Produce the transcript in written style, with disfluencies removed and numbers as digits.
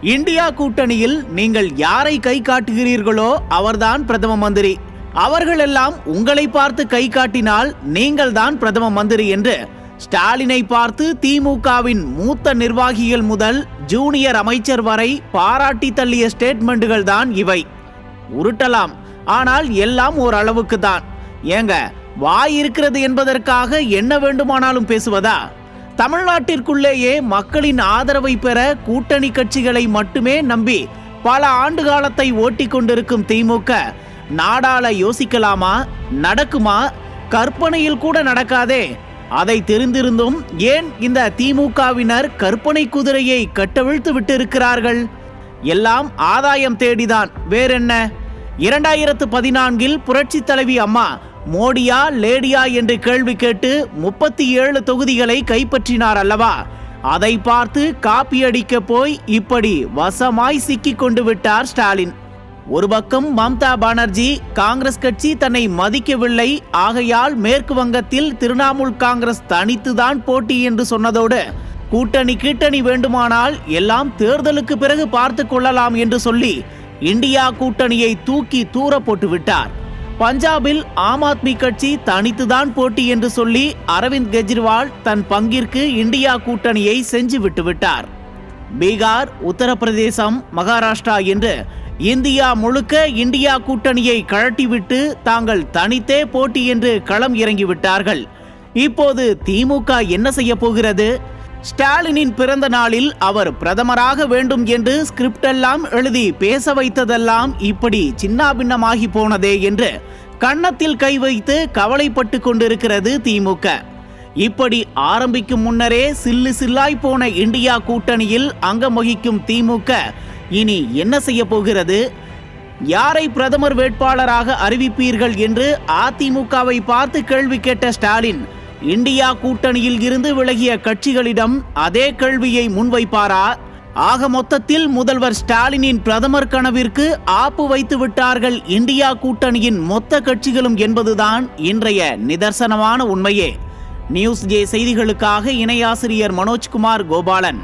India கூட்டணியில் நீங்கள் யாரை கை காட்டுகிறீர்களோ அவர்தான் பிரதம மந்திரி, அவர்களெல்லாம் உங்களை பார்த்து கை காட்டினால் நீங்கள் தான் பிரதம மந்திரி என்று ஸ்டாலினை பார்த்து திமுகவின் மூத்த நிர்வாகிகள் முதல் ஜூனியர் அமைச்சர் வரை பாராட்டி தள்ளிய ஸ்டேட்மெண்ட்டுகள் தான் இவை. உருட்டலாம், ஆனால் எல்லாம் ஓரளவுக்கு தான். ஏங்க, வாய் இருக்கிறது என்பதற்காக என்ன வேண்டுமானாலும் பேசுவதா? தமிழ்நாட்டிற்குள்ளேயே மக்களின் ஆதரவை பெற கூட்டணி கட்சிகளை மட்டுமே நம்பி பல ஆண்டு காலத்தை ஓட்டி கொண்டிருக்கும் திமுக நாடாள யோசிக்கலாமா? நடக்குமா? கற்பனையில் கூட நடக்காதே. அதை தெரிந்திருந்தும் ஏன் இந்த திமுகவினர் கற்பனை குதிரையை கட்டவிழ்த்து விட்டு இருக்கிறார்கள்? எல்லாம் ஆதாயம் தேடிதான், வேறென்ன? 2014 புரட்சி தலைவி அம்மா மோடியா லேடியா என்று கேள்வி கேட்டு 37 தொகுதிகளை கைப்பற்றினார் அல்லவா? அதை பார்த்து காப்பி அடிக்க போய் இப்படி வசமாய் சிக்கிக் கொண்டு விட்டார் ஸ்டாலின். ஒரு பக்கம் மம்தா பானர்ஜி காங்கிரஸ் கட்சி தன்னை மதிக்கவில்லை, ஆகையால் மேற்கு வங்கத்தில் திரிணாமுல் காங்கிரஸ் தனித்துதான் போட்டி என்று சொன்னதோடு கூட்டணி வேண்டுமானால் எல்லாம் தேர்தலுக்கு பிறகு பார்த்து கொள்ளலாம் என்று சொல்லி இந்தியா கூட்டணியை தூக்கி தூர போட்டு விட்டார். பஞ்சாபில் ஆம் ஆத்மி கட்சி தனித்துதான் போட்டி என்று சொல்லி அரவிந்த் கெஜ்ரிவால் தன் பங்கிற்கு இந்தியா கூட்டணியை செஞ்சு விட்டுவிட்டார். பீகார், உத்தரப்பிரதேசம், மகாராஷ்டிரா என்று இந்தியா முழுக்க இந்தியா கூட்டணியை கழட்டிவிட்டு தாங்கள் தனித்தே போட்டி என்று களம் இறங்கிவிட்டார்கள். இப்போது திமுக என்ன செய்ய போகிறது? ஸ்டாலினின் பிறந்த நாளில் அவர் பிரதமராக வேண்டும் என்று ஸ்கிரிப்ட் எல்லாம் எழுதி பேச வைத்ததெல்லாம் இப்படி சின்னாபின்னமாகி போனதே என்று கன்னத்தில் கை வைத்து கவலைப்பட்டு கொண்டிருக்கிறது திமுக. இப்படி ஆரம்பிக்கும் முன்னரே சில்லு சில்லாய் போன இந்தியா கூட்டணியில் அங்கம் வகிக்கும் திமுக இனி என்ன செய்ய போகிறது? யாரை பிரதமர் வேட்பாளராக அறிவிப்பீர்கள் என்று அதிமுகவை பார்த்து கேள்வி கேட்ட ஸ்டாலின் இந்தியா கூட்டணியில் இருந்து விலகிய கட்சிகளிடம் அதே கேள்வியை முன்வைப்பாரா? ஆக மொத்தத்தில் முதல்வர் ஸ்டாலினின் பிரதமர் கனவிற்கு ஆப்பு வைத்து விட்டார்கள் இந்தியா கூட்டணியின் மொத்த கட்சிகளும் என்பதுதான் இன்றைய நிதர்சனமான உண்மையே. நியூஸ் ஜே செய்திகளுக்காக இணையாசிரியர் மனோஜ்குமார் கோபாலன்.